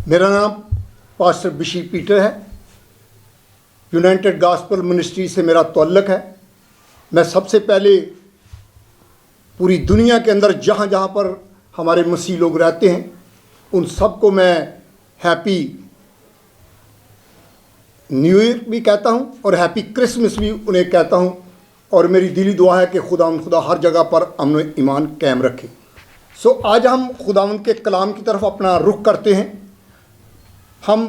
मेरा नाम pastor बिशी Peter है। यूनाइटेड गॉस्पेल मिनिस्ट्री से मेरा तअल्लुक़ है। मैं सबसे पहले पूरी दुनिया के अंदर जहाँ जहाँ पर हमारे मसीह लोग रहते हैं उन सबको मैं हैप्पी न्यू ईयर भी कहता हूँ और हैप्पी क्रिसमस भी उन्हें कहता हूँ। और मेरी दिली दुआ है कि खुदा हर जगह पर अमन ईमान कायम रखे। आज हम खुदावंद के कलाम की तरफ अपना रुख करते हैं। हम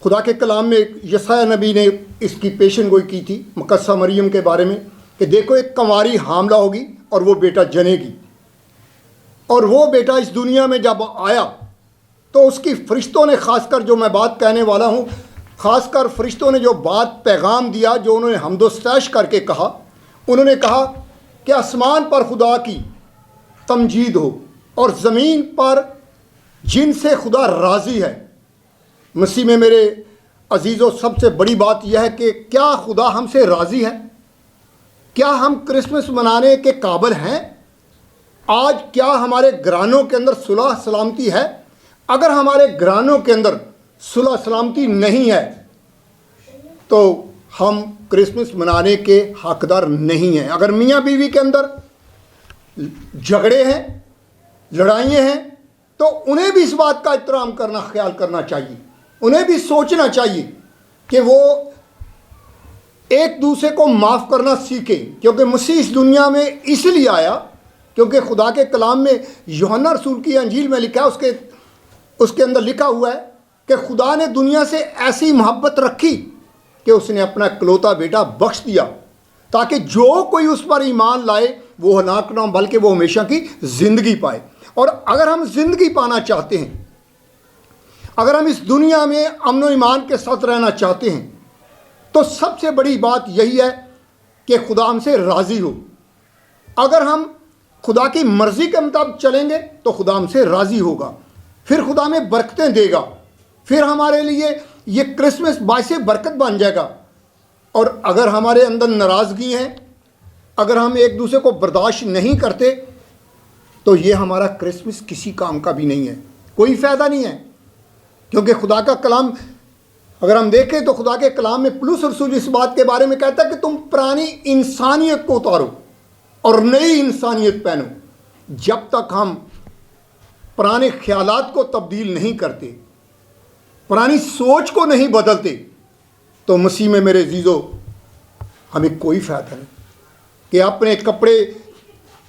खुदा के कलाम में यशायाह नबी ने इसकी पेशन गोई की थी मुकद्दसा मरियम के बारे में कि देखो एक कंवारी हामला होगी और वो बेटा जनेगी। और वो बेटा इस दुनिया में जब आया तो उसकी फरिश्तों ने, खासकर जो मैं बात कहने वाला हूँ, खासकर फरिश्तों ने जो बात पैगाम दिया, जो उन्होंने हमदोस्तैश करके कहा, उन्होंने कहा कि आसमान पर खुदा की तमजीद हो और ज़मीन पर जिनसे खुदा राज़ी है। मसीह में मेरे अजीज़ों, सबसे बड़ी बात यह है कि क्या खुदा हमसे राज़ी है? क्या हम क्रिसमस मनाने के काबिल हैं? आज क्या हमारे घरानों के अंदर सुलह सलामती है? अगर हमारे घरानों के अंदर सुलह सलामती नहीं है तो हम क्रिसमस मनाने के हकदार नहीं हैं। अगर मियाँ बीवी के अंदर झगड़े हैं, लड़ाइयाँ हैं, तो उन्हें भी इस बात का एहतराम करना, ख्याल करना चाहिए। उन्हें भी सोचना चाहिए कि वो एक दूसरे को माफ़ करना सीखें, क्योंकि मसीह इस दुनिया में इसलिए आया, क्योंकि खुदा के कलाम में यूहन्ना रसूल की अंजील में लिखा है, उसके अंदर लिखा हुआ है कि खुदा ने दुनिया से ऐसी मोहब्बत रखी कि उसने अपना इकलौता बेटा बख्श दिया ताकि जो कोई उस पर ईमान लाए वो हलाक ना हो बल्कि वो हमेशा की ज़िंदगी पाए। और अगर हम ज़िंदगी पाना चाहते हैं, अगर हम इस दुनिया में अमन ईमान के साथ रहना चाहते हैं, तो सबसे बड़ी बात यही है कि खुदा हमसे राज़ी हो। अगर हम खुदा की मर्ज़ी के मुताबिक चलेंगे तो खुदा हमसे राज़ी होगा, फिर खुदा हमें बरकतें देगा, फिर हमारे लिए ये क्रिसमस बाइसे बरकत बन जाएगा। और अगर हमारे अंदर नाराज़गी है, अगर हम एक दूसरे को बर्दाश्त नहीं करते, तो ये हमारा क्रिसमस किसी काम का भी नहीं है, कोई फ़ायदा नहीं है। क्योंकि खुदा का कलाम अगर हम देखें तो खुदा के कलाम में पुलूस रसूल इस बात के बारे में कहता है कि तुम पुरानी इंसानियत को उतारो और नई इंसानियत पहनो। जब तक हम पुराने ख्यालात को तब्दील नहीं करते, पुरानी सोच को नहीं बदलते, तो मसीह में मेरे अजीज़ों हमें कोई फ़ायदा नहीं कि अपने कपड़े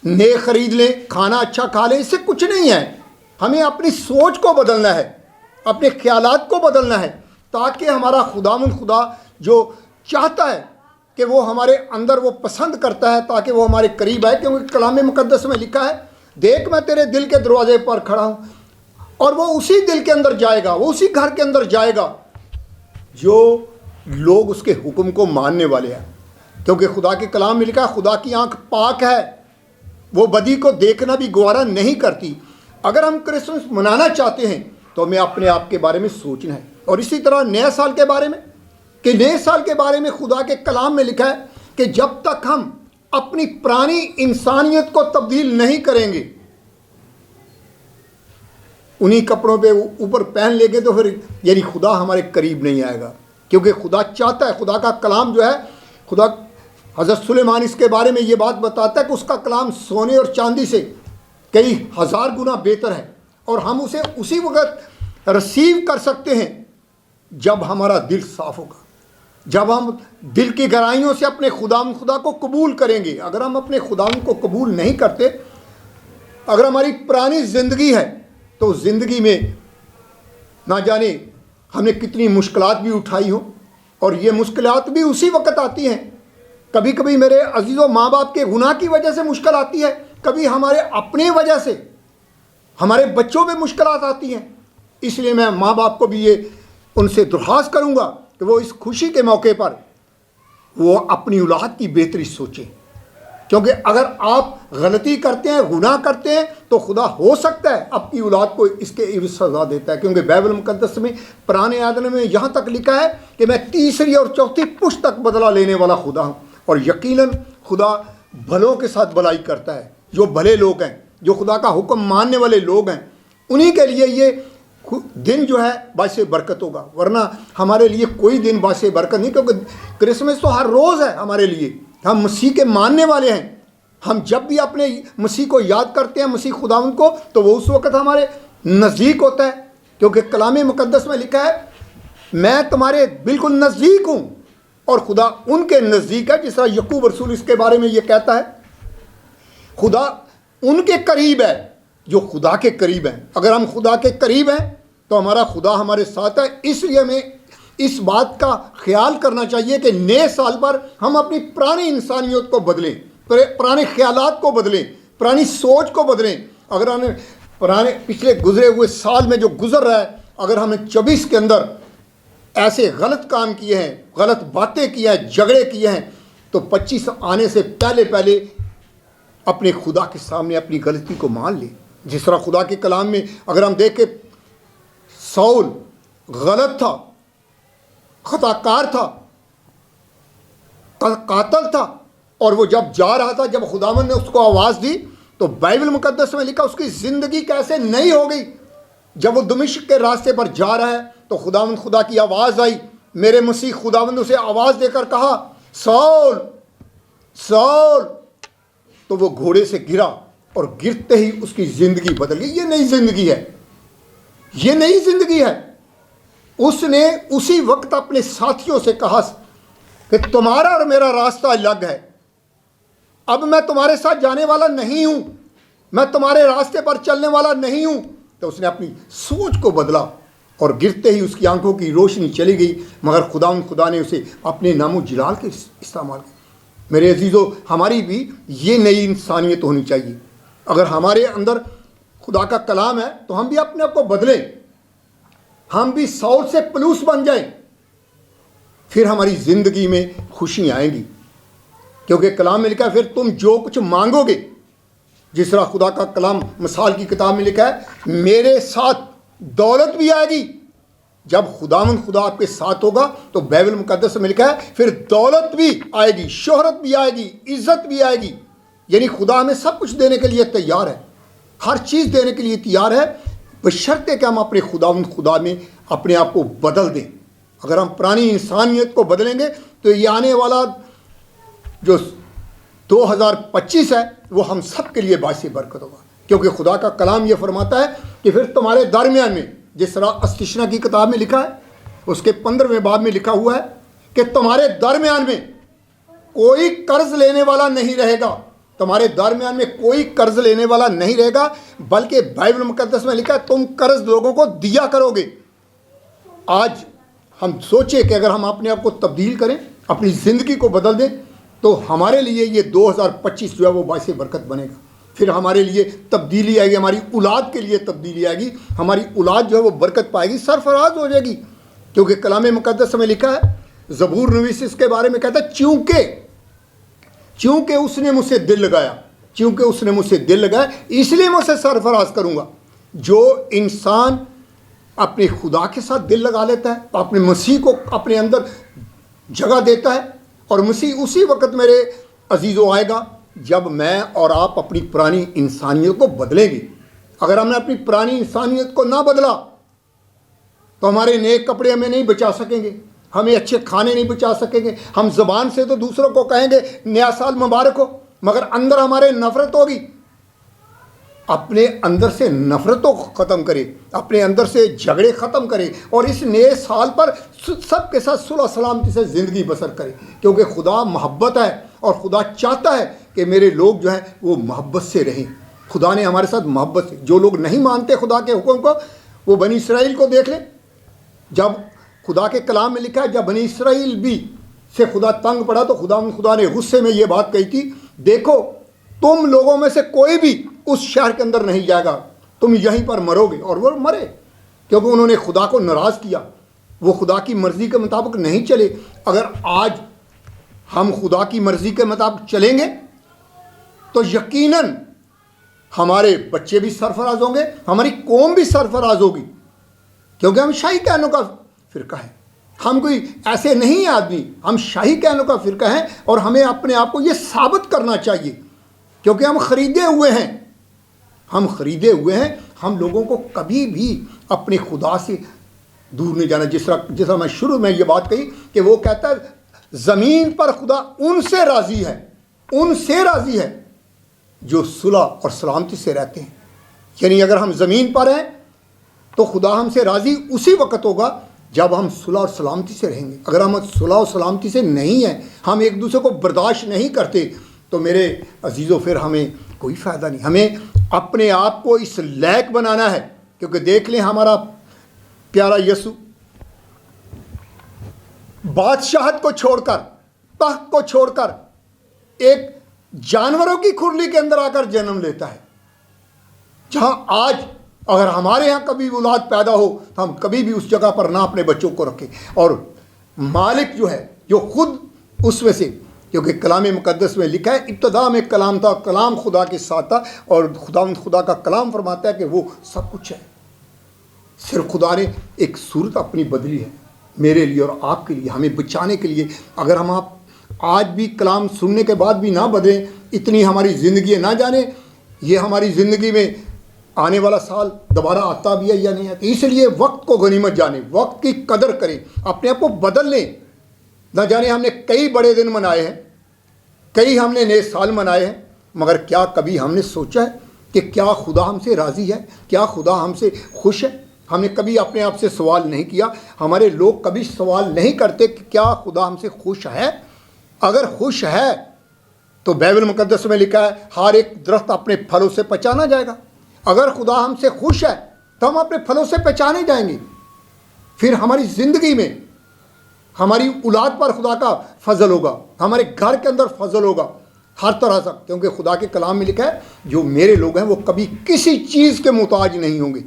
नए ख़रीद लें, खाना अच्छा खा लें, इससे कुछ नहीं है। हमें अपनी सोच को बदलना है, अपने ख्यालात को बदलना है, ताकि हमारा खुदा जो चाहता है कि वो हमारे अंदर वो पसंद करता है ताकि वो हमारे करीब आए। क्योंकि कलाम मुकद्दस में लिखा है, देख मैं तेरे दिल के दरवाजे पर खड़ा हूँ, और वो उसी दिल के अंदर जाएगा, वो उसी घर के अंदर जाएगा जो लोग उसके हुक्म को मानने वाले हैं। क्योंकि खुदा के कलाम में लिखा है, खुदा की आंख पाक है, वो बदी को देखना भी गवारा नहीं करती। अगर हम क्रिसमस मनाना चाहते हैं तो हमें अपने आप के बारे में सोचना है। और इसी तरह नए साल के बारे में, कि नए साल के बारे में खुदा के कलाम में लिखा है कि जब तक हम अपनी पुरानी इंसानियत को तब्दील नहीं करेंगे, उन्हीं कपड़ों पे ऊपर पहन लेंगे, तो फिर यानी खुदा हमारे करीब नहीं आएगा। क्योंकि खुदा चाहता है, खुदा का कलाम जो है, खुदा हज़रत सुलेमान इसके बारे में ये बात बताता है कि उसका कलाम सोने और चांदी से कई हज़ार गुना बेहतर है, और हम उसे उसी वक्त रिसीव कर सकते हैं जब हमारा दिल साफ़ होगा, जब हम दिल की गहराइयों से अपने खुदा को कबूल करेंगे। अगर हम अपने खुदा को कबूल नहीं करते, अगर हमारी पुरानी ज़िंदगी है, तो ज़िंदगी में ना जाने हमने कितनी मुश्किलात भी उठाई हो, और ये मुश्किलात भी उसी वक्त आती हैं। कभी कभी मेरे अजीज़ों, माँ बाप के गुनाह की वजह से मुश्किल आती है, कभी हमारे अपने वजह से हमारे बच्चों में मुश्किलात आती हैं। इसलिए मैं माँ बाप को भी ये उनसे दरख्वास्त करूँगा कि वो इस खुशी के मौके पर वो अपनी औलाद की बेहतरी सोचें। क्योंकि अगर आप गलती करते हैं, गुनाह करते हैं, तो खुदा हो सकता है अपनी औलाद को इसके इवज़ सज़ा देता है। क्योंकि बाइबल मुकद्दस में पुराने आदमी में यहाँ तक लिखा है कि मैं तीसरी और चौथी पुश्त तक बदला लेने वाला खुदा हूँ। और यकीनन खुदा भलों के साथ भलाई करता है। जो भले लोग हैं, जो खुदा का हुक्म मानने वाले लोग हैं, उन्हीं के लिए ये दिन जो है बाइस बरकत होगा, वरना हमारे लिए कोई दिन बाइस बरकत नहीं, क्योंकि क्रिसमस तो हर रोज़ है हमारे लिए। हम मसीह के मानने वाले हैं। हम जब भी अपने मसीह को याद करते हैं, मसीह खुदावंद को, तो वो उस वक़्त हमारे नज़दीक होता है, क्योंकि कलाम मुक़द्दस में लिखा है मैं तुम्हारे बिल्कुल नज़दीक हूँ और खुदा उनके नज़दीक है। जिस तरह यकूब रसूल इसके बारे में ये कहता है, खुदा उनके करीब है जो खुदा के करीब हैं। अगर हम खुदा के करीब हैं तो हमारा खुदा हमारे साथ है। इसलिए हमें इस बात का ख्याल करना चाहिए कि नए साल पर हम अपनी पुरानी इंसानियत को बदलें, पुराने ख्यालात को बदलें, पुरानी सोच को बदलें। अगर हमें पुराने पिछले गुजरे हुए साल में जो गुजर रहा है, अगर हमने 24 के अंदर ऐसे गलत काम किए हैं, गलत बातें की हैं, झगड़े किए हैं, तो 25 आने से पहले पहले अपने खुदा के सामने अपनी गलती को मान ले। जिस तरह खुदा के कलाम में अगर हम देखें, साउल गलत था, खताकार था, कातल था, और वो जब जा रहा था, जब खुदावंद ने उसको आवाज़ दी, तो बाइबल मुकद्दस में लिखा उसकी ज़िंदगी कैसे नई हो गई। जब वो दमिश्क के रास्ते पर जा रहा है तो खुदा की आवाज़ आई, मेरे मसीह खुदावंद उसे आवाज़ देकर कहा, साउल साउल। तो वो घोड़े से गिरा और गिरते ही उसकी ज़िंदगी बदल गई। ये नई ज़िंदगी है, ये नई ज़िंदगी है। उसने उसी वक्त अपने साथियों से कहा कि तुम्हारा और मेरा रास्ता अलग है, अब मैं तुम्हारे साथ जाने वाला नहीं हूं, मैं तुम्हारे रास्ते पर चलने वाला नहीं हूं। तो उसने अपनी सोच को बदला और गिरते ही उसकी आंखों की रोशनी चली गई, मगर खुदा ने उसे अपने नामो जलाल के इस्तेमाल किया। मेरे अजीज़ों, हमारी भी ये नई इंसानियत होनी चाहिए। अगर हमारे अंदर खुदा का कलाम है तो हम भी अपने आप को बदलें, हम भी साउल से पलूस बन जाएं, फिर हमारी ज़िंदगी में खुशी आएगी। क्योंकि कलाम में लिखा है, फिर तुम जो कुछ मांगोगे, जिस तरह खुदा का कलाम मिसाल की किताब में लिखा है, मेरे साथ दौलत भी आएगी। जब खुदा आपके साथ होगा तो बाइबल मुकद्दस में लिखा है फिर दौलत भी आएगी, शोहरत भी आएगी, इज्जत भी आएगी। यानी खुदा हमें सब कुछ देने के लिए तैयार है, हर चीज़ देने के लिए तैयार है, बशर्ते कि हम अपने खुदा में अपने आप को बदल दें। अगर हम पुरानी इंसानियत को बदलेंगे तो ये आने वाला जो 2025 है वो हम सब के लिए बाइस बरकत होगा। क्योंकि खुदा का कलाम ये फरमाता है कि फिर तुम्हारे दरमियान में, जिस तरह अस्तिशना की किताब में लिखा है, उसके 15वें बाब में लिखा हुआ है कि तुम्हारे दरमियान में कोई कर्ज लेने वाला नहीं रहेगा। तुम्हारे दरमियान में कोई कर्ज लेने वाला नहीं रहेगा, बल्कि बाइबल मुकद्दस में लिखा है तुम कर्ज लोगों को दिया करोगे। आज हम सोचें कि अगर हम अपने आप को तब्दील करें, अपनी ज़िंदगी को बदल दें, तो हमारे लिए ये 2025 जो है वो बाइस बरकत बनेगा। फिर हमारे लिए तब्दीली आएगी, हमारी औलाद के लिए तब्दीली आएगी, हमारी औलाद जो है वो बरकत पाएगी, सरफराज हो जाएगी। क्योंकि कलाम मुकद्दस में लिखा है, ज़बूर नवीस इसके बारे में कहता है, चूँकि उसने मुझसे दिल लगाया, चूँकि उसने मुझसे दिल लगाया इसलिए मैं उसे सरफराज करूँगा। जो इंसान अपने खुदा के साथ दिल लगा लेता है, अपने मसीह को अपने अंदर जगह देता है, और मसीह उसी वक्त मेरे अजीज़ों आएगा जब मैं और आप अपनी पुरानी इंसानियत को बदलेंगे। अगर हमने अपनी पुरानी इंसानियत को ना बदला तो हमारे नए कपड़े हमें नहीं बचा सकेंगे, हमें अच्छे खाने नहीं बचा सकेंगे। हम ज़बान से तो दूसरों को कहेंगे नया साल मुबारक हो, मगर अंदर हमारे नफ़रत होगी। अपने अंदर से नफ़रतों को ख़त्म करें, अपने अंदर से झगड़े ख़त्म करें, और इस नए साल पर सबके साथ सुलह सलामती से ज़िंदगी बसर करें। क्योंकि खुदा मोहब्बत है और खुदा चाहता है कि मेरे लोग जो हैं वो मोहब्बत से रहें। खुदा ने हमारे साथ मोहब्बत से, जो लोग नहीं मानते खुदा के हुक्म को, वो बनी इसराइल को देख लें। जब खुदा के कलाम में लिखा है, जब बनी इसराइल भी से खुदा तंग पड़ा तो खुदा ने गुस्से में ये बात कही थी, देखो तुम लोगों में से कोई भी उस शहर के अंदर नहीं जाएगा, तुम यहीं पर मरोगे। और वो मरे, क्योंकि उन्होंने खुदा को नाराज़ किया, वो खुदा की मर्ज़ी के मुताबिक नहीं चले। अगर आज हम खुदा की मर्ज़ी के मुताबिक चलेंगे तो यकीनन हमारे बच्चे भी सरफराज होंगे, हमारी कौम भी सरफराज होगी। क्योंकि हम शाही कहनों का फ़िरका है, हम कोई ऐसे नहीं आदमी, हम शाही कहनों का फ़िरका है, और हमें अपने आप को ये साबित करना चाहिए। क्योंकि हम ख़रीदे हुए हैं, हम ख़रीदे हुए हैं। हम लोगों को कभी भी अपने खुदा से दूर नहीं जाना। जिस तरह मैं शुरू में ये बात कही कि वो कहता है ज़मीन पर खुदा उनसे राज़ी है जो सुलह और सलामती से रहते हैं। यानी अगर हम ज़मीन पर हैं तो खुदा हमसे राज़ी उसी वक्त होगा जब हम सुलह और सलामती से रहेंगे। अगर हम सुलह और सलामती से नहीं हैं, हम एक दूसरे को बर्दाश्त नहीं करते, तो मेरे अजीज़ों फिर हमें कोई फ़ायदा नहीं। हमें अपने आप को इस लायक बनाना है, क्योंकि देख लें हमारा प्यारा यीशु बादशाहत को छोड़कर, तख्त को छोड़कर एक जानवरों की खुरली के अंदर आकर जन्म लेता है। जहां आज अगर हमारे यहाँ कभी औलाद पैदा हो तो हम कभी भी उस जगह पर ना अपने बच्चों को रखें। और मालिक जो है, जो खुद उसमें से, क्योंकि कलाम मुकद्दस में लिखा है इब्तदा में कलाम था, कलाम खुदा के साथ था, और खुदा का कलाम फरमाता है कि वो सब कुछ है। सिर्फ खुदा ने एक सूरत अपनी बदली है मेरे लिए और आपके लिए, हमें बचाने के लिए। अगर हम आप आज भी कलाम सुनने के बाद भी ना बदलें, इतनी हमारी ज़िंदगी ना जाने ये हमारी ज़िंदगी में आने वाला साल दोबारा आता भी है या नहीं आता। इसलिए वक्त को गनीमत जाने, वक्त की कदर करें, अपने आप को बदल लें। न जाने हमने कई बड़े दिन मनाए हैं, कई हमने नए साल मनाए हैं, मगर क्या कभी हमने सोचा है कि क्या खुदा हमसे राज़ी है, क्या खुदा हमसे खुश है? हमने कभी अपने आप से सवाल नहीं किया। हमारे लोग कभी सवाल नहीं करते कि क्या खुदा हमसे खुश है। अगर खुश है तो बाइबल मुकद्दस में लिखा है हर एक दरख्त अपने फलों से पहचाना जाएगा। अगर खुदा हमसे खुश है तो हम अपने फलों से पहचाने जाएंगे। फिर हमारी ज़िंदगी में, हमारी औलाद पर खुदा का फजल होगा, हमारे घर के अंदर फजल होगा, हर तरह से, क्योंकि खुदा के कलाम में लिखा है जो मेरे लोग हैं वो कभी किसी चीज़ के मुताज नहीं होंगे,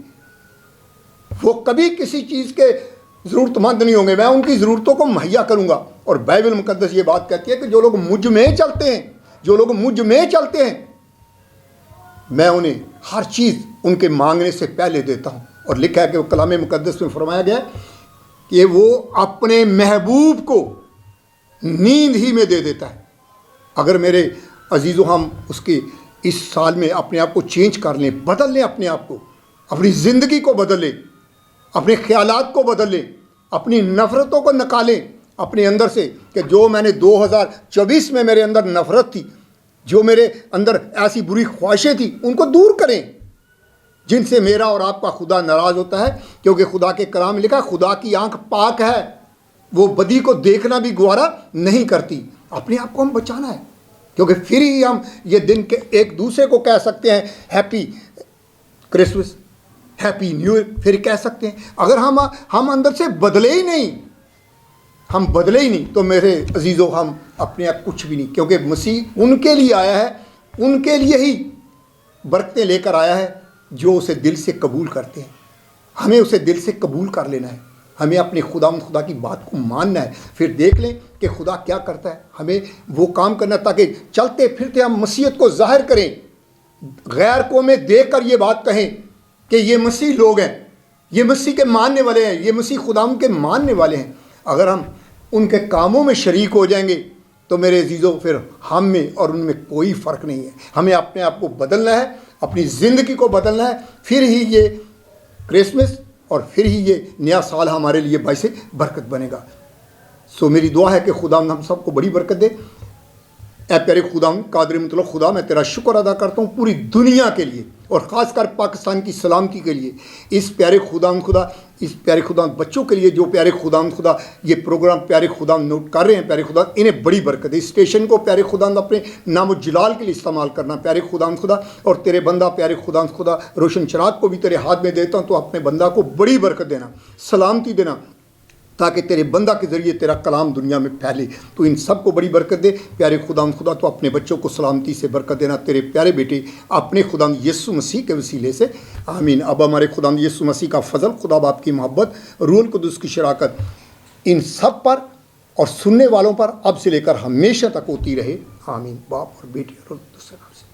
वो कभी किसी चीज़ के ज़रूरतमंद नहीं होंगे, मैं उनकी ज़रूरतों को मुहैया करूँगा। और बाइबल मुकद्दस ये बात कहती है कि जो लोग मुझ में चलते हैं, मैं उन्हें हर चीज़ उनके मांगने से पहले देता हूँ। और लिखा है कि वो कलाम मुकद्दस में फरमाया गया है कि वो अपने महबूब को नींद ही में दे देता है। अगर मेरे अजीज़ों हम उसके इस साल में अपने आप को चेंज कर लें, बदल लें अपने आप को, अपनी ज़िंदगी को बदल लें, अपने ख्यालात को बदल लें, अपनी नफ़रतों को निकालें अपने अंदर से, कि जो मैंने 2024 में मेरे अंदर नफ़रत थी, जो मेरे अंदर ऐसी बुरी ख्वाहिशें थी, उनको दूर करें जिनसे मेरा और आपका खुदा नाराज़ होता है। क्योंकि खुदा के कलाम में लिखा है खुदा की आंख पाक है, वो बदी को देखना भी गवारा नहीं करती। अपने आप को हम बचाना है, क्योंकि फिर ही हम ये दिन के एक दूसरे को कह सकते हैं happy Christmas, happy new year, फिर कह सकते हैं। अगर हम अंदर से बदले ही नहीं, तो मेरे अजीज़ों हम अपने आप कुछ भी नहीं, क्योंकि मसीह उनके लिए आया है, उनके लिए ही बरकतें लेकर आया है जो उसे दिल से कबूल करते हैं। हमें उसे दिल से कबूल कर लेना है, हमें अपने खुदा की बात को मानना है। फिर देख लें कि खुदा क्या करता है, हमें वो काम करना ताकि चलते फिरते हम मसीहत को जाहिर करें, गैर कौमें देख कर ये बात कहें कि ये मसीह लोग हैं, ये मसीह के मानने वाले हैं, ये मसीह खुदा के मानने वाले हैं। अगर हम उनके कामों में शरीक हो जाएंगे तो मेरे अजीज़ों फिर हम में और उनमें कोई फ़र्क नहीं है। हमें अपने आप को बदलना है, अपनी ज़िंदगी को बदलना है, फिर ही ये क्रिसमस और फिर ही ये नया साल हमारे लिए बाइसे बरकत बनेगा। सो मेरी दुआ है कि खुदा हम सबको बड़ी बरकत दे। ऐ प्यारे खुदा कादिर मतलब खुदा, मैं तेरा शुक्र अदा करता हूँ पूरी दुनिया के लिए और ख़ासकर पाकिस्तान की सलामती के लिए। इस प्यारे खुदा इस प्यारे खुदा बच्चों के लिए जो प्यारे खुदा ये प्रोग्राम प्यारे खुदा नोट कर रहे हैं, प्यारे खुदा इन्हें बड़ी बरकत है। इस स्टेशन को प्यारे खुदा अपने नाम जलाल के लिए इस्तेमाल करना प्यारे खुदा, और तेरे बंदा प्यारे खुदा रोशन चराग को भी तेरे हाथ में देता हूँ। तो अपने बंदा को बड़ी बरकत देना, सलामती देना, ताकि तेरे बंदा के ज़रिए तेरा कलाम दुनिया में फैले। तो इन सब को बड़ी बरकत दे प्यारे खुदा। तो अपने बच्चों को सलामती से बरकत देना तेरे प्यारे बेटे अपने खुदा यीशु मसीह के वसीले से, आमीन। अब हमारे खुदा यीशु मसीह का फजल, खुदा बाप की मोहब्बत, रूहुल कुद्दूस की शराकत इन सब पर और सुनने वालों पर अब से लेकर हमेशा तक होती रहे, आमीन। बाप और बेटे और दूसरे नाम से।